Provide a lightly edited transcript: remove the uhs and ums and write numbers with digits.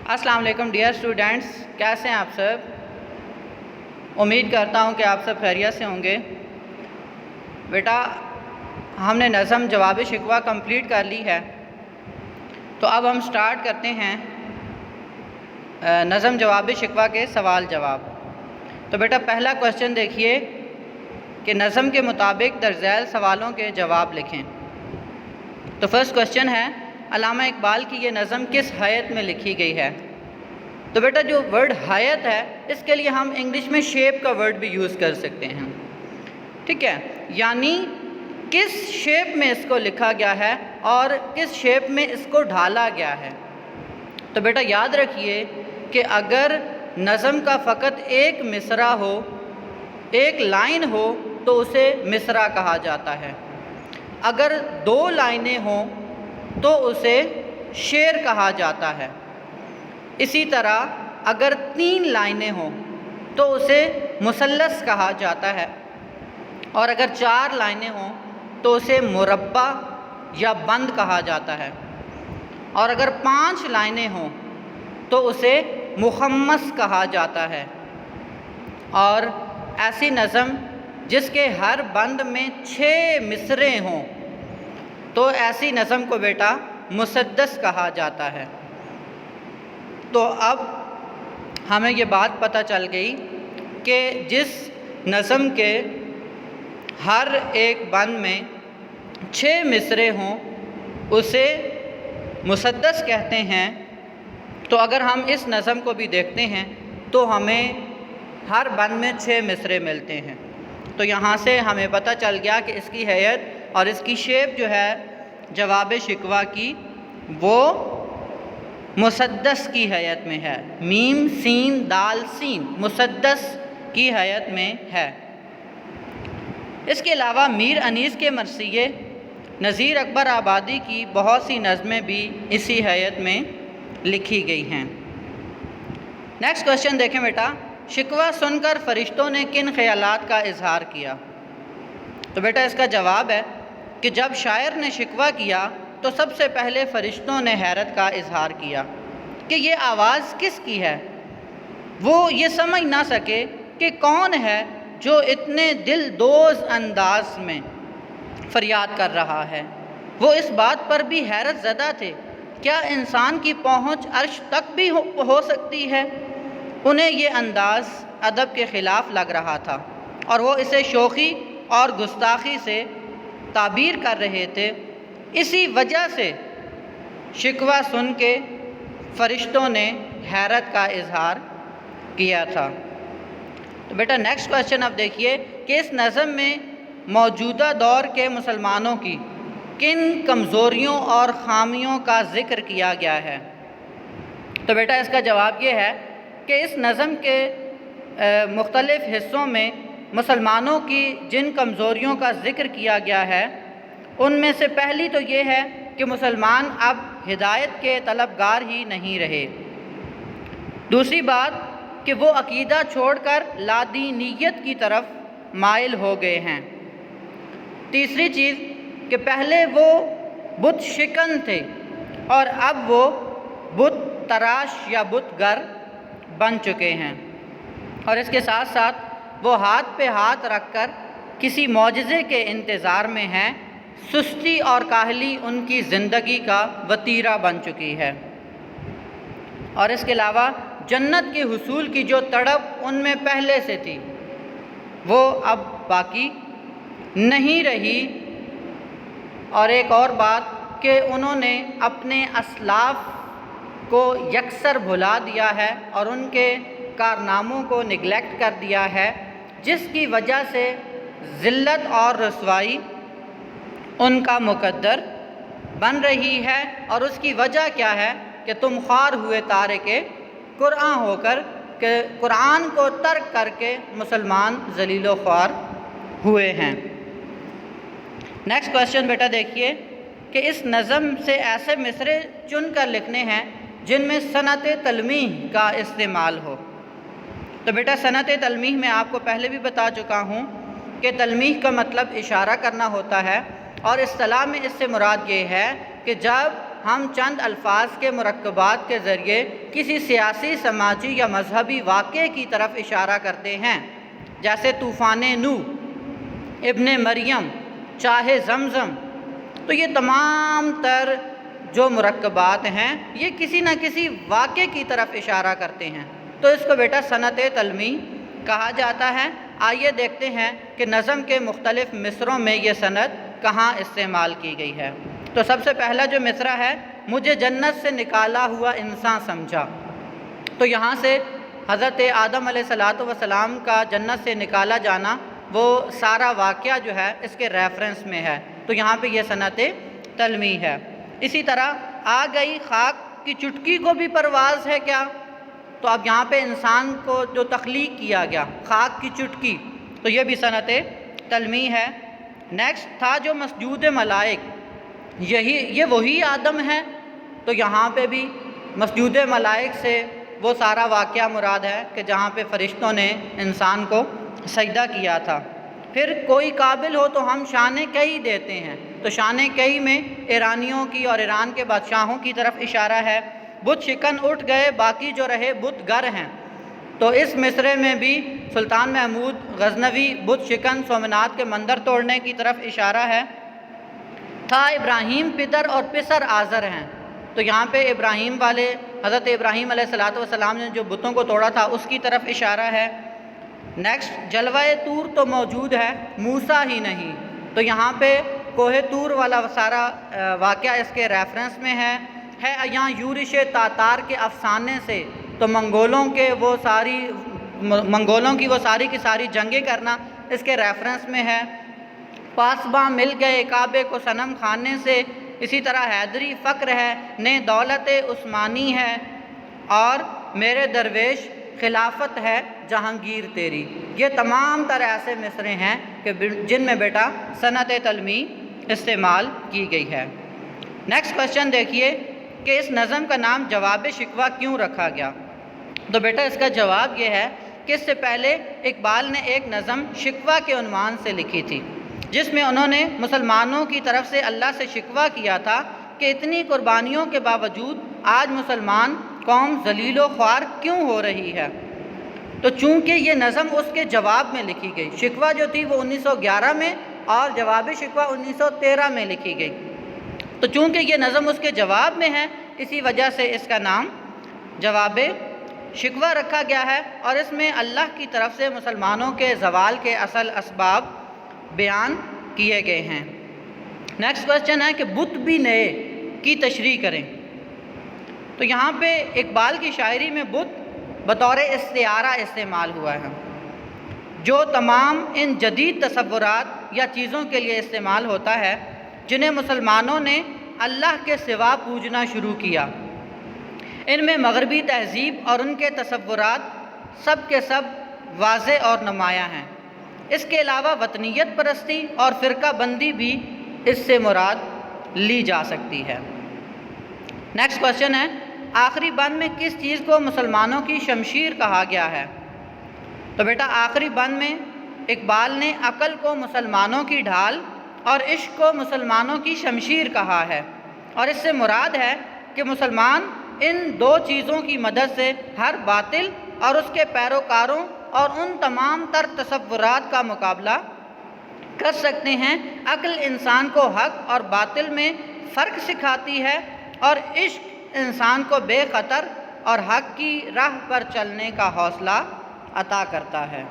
السلام علیکم dear students, کیسے ہیں آپ سب؟ امید کرتا ہوں کہ آپ سب خیریت سے ہوں گے۔ بیٹا ہم نے نظم جواب شکوہ کمپلیٹ کر لی ہے، تو اب ہم سٹارٹ کرتے ہیں نظم جواب شکوہ کے سوال جواب۔ تو بیٹا پہلا کوشچن دیکھیے کہ نظم کے مطابق درج ذیل سوالوں کے جواب لکھیں۔ تو فرسٹ کوشچن ہے، علامہ اقبال کی یہ نظم کس ہیئت میں لکھی گئی ہے؟ تو بیٹا جو ورڈ ہیئت ہے اس کے لیے ہم انگلش میں شیپ کا ورڈ بھی یوز کر سکتے ہیں، ٹھیک ہے، یعنی کس شیپ میں اس کو لکھا گیا ہے اور کس شیپ میں اس کو ڈھالا گیا ہے۔ تو بیٹا یاد رکھیے کہ اگر نظم کا فقط ایک مصرع ہو، ایک لائن ہو تو اسے مصرع کہا جاتا ہے، اگر دو لائنیں ہوں تو اسے شعر کہا جاتا ہے، اسی طرح اگر تین لائنیں ہوں تو اسے مثلث کہا جاتا ہے، اور اگر چار لائنیں ہوں تو اسے مربع یا بند کہا جاتا ہے، اور اگر 5 لائنیں ہوں تو اسے مخمس کہا جاتا ہے، اور ایسی نظم جس کے ہر بند میں 6 مصرعے ہوں تو ایسی نظم کو بیٹا مسدس کہا جاتا ہے۔ تو اب ہمیں یہ بات پتہ چل گئی کہ جس نظم کے ہر ایک بند میں 6 مصرعے ہوں اسے مسدس کہتے ہیں۔ تو اگر ہم اس نظم کو بھی دیکھتے ہیں تو ہمیں ہر بند میں 6 مصرعے ملتے ہیں، تو یہاں سے ہمیں پتہ چل گیا کہ اس کی ہیئت اور اس کی شیپ جو ہے جواب شکوہ کی وہ مسدس کی حیت میں ہے، میم سین دال سین مسدس کی حیت میں ہے۔ اس کے علاوہ میر انیس کے مرثیے، نذیر اکبر آبادی کی بہت سی نظمیں بھی اسی حیت میں لکھی گئی ہیں۔ نیکسٹ کوشچن دیکھیں بیٹا، شکوہ سن کر فرشتوں نے کن خیالات کا اظہار کیا؟ تو بیٹا اس کا جواب ہے کہ جب شاعر نے شکوہ کیا تو سب سے پہلے فرشتوں نے حیرت کا اظہار کیا کہ یہ آواز کس کی ہے۔ وہ یہ سمجھ نہ سکے کہ کون ہے جو اتنے دل دوز انداز میں فریاد کر رہا ہے۔ وہ اس بات پر بھی حیرت زدہ تھے، کیا انسان کی پہنچ عرش تک بھی ہو سکتی ہے؟ انہیں یہ انداز ادب کے خلاف لگ رہا تھا اور وہ اسے شوخی اور گستاخی سے تعبیر کر رہے تھے، اسی وجہ سے شکوہ سن کے فرشتوں نے حیرت کا اظہار کیا تھا۔ تو بیٹا نیکسٹ کوشچن اب دیکھیے کہ اس نظم میں موجودہ دور کے مسلمانوں کی کن کمزوریوں اور خامیوں کا ذکر کیا گیا ہے؟ تو بیٹا اس کا جواب یہ ہے کہ اس نظم کے مختلف حصوں میں مسلمانوں کی جن کمزوریوں کا ذکر کیا گیا ہے ان میں سے پہلی تو یہ ہے کہ مسلمان اب ہدایت کے طلبگار ہی نہیں رہے۔ دوسری بات کہ وہ عقیدہ چھوڑ کر لادینیت کی طرف مائل ہو گئے ہیں۔ تیسری چیز کہ پہلے وہ بت شکن تھے اور اب وہ بت تراش یا بت گر بن چکے ہیں، اور اس کے ساتھ ساتھ وہ ہاتھ پہ ہاتھ رکھ کر کسی معجزے کے انتظار میں ہیں، سستی اور کاہلی ان کی زندگی کا وتیرہ بن چکی ہے، اور اس کے علاوہ جنت کے حصول کی جو تڑپ ان میں پہلے سے تھی وہ اب باقی نہیں رہی۔ اور ایک اور بات کہ انہوں نے اپنے اسلاف کو یکسر بھلا دیا ہے اور ان کے کارناموں کو نگلیکٹ کر دیا ہے، جس کی وجہ سے ذلت اور رسوائی ان کا مقدر بن رہی ہے، اور اس کی وجہ کیا ہے کہ تم خوار ہوئے تارک قرآن ہو کر کہ قرآن کو ترک کر کے مسلمان ذلیل و خوار ہوئے ہیں۔ نیکسٹ کوشچن بیٹا دیکھیے کہ اس نظم سے ایسے مصرعے چن کر لکھنے ہیں جن میں صنعت تلمیح کا استعمال ہو۔ تو بیٹا صنعت تلمیح میں آپ کو پہلے بھی بتا چکا ہوں کہ تلمیح کا مطلب اشارہ کرنا ہوتا ہے، اور اصطلاح میں اس سے مراد یہ ہے کہ جب ہم چند الفاظ کے مرکبات کے ذریعے کسی سیاسی، سماجی یا مذہبی واقعے کی طرف اشارہ کرتے ہیں، جیسے طوفان نوح، ابن مریم، چاہے زمزم۔ تو یہ تمام تر جو مرکبات ہیں یہ کسی نہ کسی واقعے کی طرف اشارہ کرتے ہیں، تو اس کو بیٹا صنعت تلمیح کہا جاتا ہے۔ آئیے دیکھتے ہیں کہ نظم کے مختلف مصروں میں یہ صنعت کہاں استعمال کی گئی ہے۔ تو سب سے پہلا جو مصرع ہے، مجھے جنت سے نکالا ہوا انسان سمجھا، تو یہاں سے حضرت آدم علیہ السلام کا جنت سے نکالا جانا وہ سارا واقعہ جو ہے اس کے ریفرنس میں ہے، تو یہاں پہ یہ صنعت تلمیح ہے۔ اسی طرح آ گئی خاک کی چٹکی کو بھی پرواز ہے کیا، تو اب یہاں پہ انسان کو جو تخلیق کیا گیا، خاک کی چٹکی، تو یہ بھی صنعت تلمیح ہے۔ نیکسٹ تھا جو مسجود ملائک، یہ وہی آدم ہے، تو یہاں پہ بھی مسجود ملائک سے وہ سارا واقعہ مراد ہے کہ جہاں پہ فرشتوں نے انسان کو سجدہ کیا تھا۔ پھر کوئی قابل ہو تو ہم شان کئی دیتے ہیں، تو شان کئی میں ایرانیوں کی اور ایران کے بادشاہوں کی طرف اشارہ ہے۔ بت شکن اٹھ گئے، باقی جو رہے بت گر ہیں، تو اس مصرعے میں بھی سلطان محمود غزنوی بت شکن سومنات کے مندر توڑنے کی طرف اشارہ ہے۔ تھا ابراہیم پدر اور پسر آزر ہیں، تو یہاں پہ ابراہیم والے حضرت ابراہیم علیہ السلام نے جو بتوں کو توڑا تھا اس کی طرف اشارہ ہے۔ نیکسٹ جلوہ طور تو موجود ہے، موسیٰ ہی نہیں، تو یہاں پہ کوہ طور والا سارا واقعہ اس کے ریفرنس میں ہے یہاں یورش تاتار کے افسانے سے، تو منگولوں کی وہ ساری کی ساری جنگیں کرنا اس کے ریفرنس میں ہے۔ پاسباں مل گئے کعبے کو صنم خانے سے، اسی طرح حیدری فقر ہے نے دولت عثمانی ہے، اور میرے درویش خلافت ہے جہانگیر تیری۔ یہ تمام تر ایسے مصرعے ہیں کہ جن میں بیٹا صنعت تلمیح استعمال کی گئی ہے۔ نیکسٹ کوشچن دیکھیے کہ اس نظم کا نام جواب شکوہ کیوں رکھا گیا، تو بیٹا اس کا جواب یہ ہے کہ اس سے پہلے اقبال نے ایک نظم شکوہ کے عنوان سے لکھی تھی، جس میں انہوں نے مسلمانوں کی طرف سے اللہ سے شکوہ کیا تھا کہ اتنی قربانیوں کے باوجود آج مسلمان قوم ذلیل و خوار کیوں ہو رہی ہے۔ تو چونکہ یہ نظم اس کے جواب میں لکھی گئی، شکوہ جو تھی وہ 1911 میں اور جواب شکوہ 1913 میں لکھی گئی، تو چونکہ یہ نظم اس کے جواب میں ہے اسی وجہ سے اس کا نام جواب شکوہ رکھا گیا ہے، اور اس میں اللہ کی طرف سے مسلمانوں کے زوال کے اصل اسباب بیان کیے گئے ہیں۔ نیکسٹ کوشچن ہے کہ بت بھی نئے کی تشریح کریں، تو یہاں پہ اقبال کی شاعری میں بت بطور استعارہ استعمال ہوا ہے، جو تمام ان جدید تصورات یا چیزوں کے لیے استعمال ہوتا ہے جنہیں مسلمانوں نے اللہ کے سوا پوجنا شروع کیا۔ ان میں مغربی تہذیب اور ان کے تصورات سب کے سب واضح اور نمایاں ہیں۔ اس کے علاوہ وطنیت پرستی اور فرقہ بندی بھی اس سے مراد لی جا سکتی ہے۔ نیکسٹ کوشچن ہے آخری بند میں کس چیز کو مسلمانوں کی شمشیر کہا گیا ہے، تو بیٹا آخری بند میں اقبال نے عقل کو مسلمانوں کی ڈھال اور عشق کو مسلمانوں کی شمشیر کہا ہے، اور اس سے مراد ہے کہ مسلمان ان دو چیزوں کی مدد سے ہر باطل اور اس کے پیروکاروں اور ان تمام تر تصورات کا مقابلہ کر سکتے ہیں۔ عقل انسان کو حق اور باطل میں فرق سکھاتی ہے، اور عشق انسان کو بے خطر اور حق کی راہ پر چلنے کا حوصلہ عطا کرتا ہے۔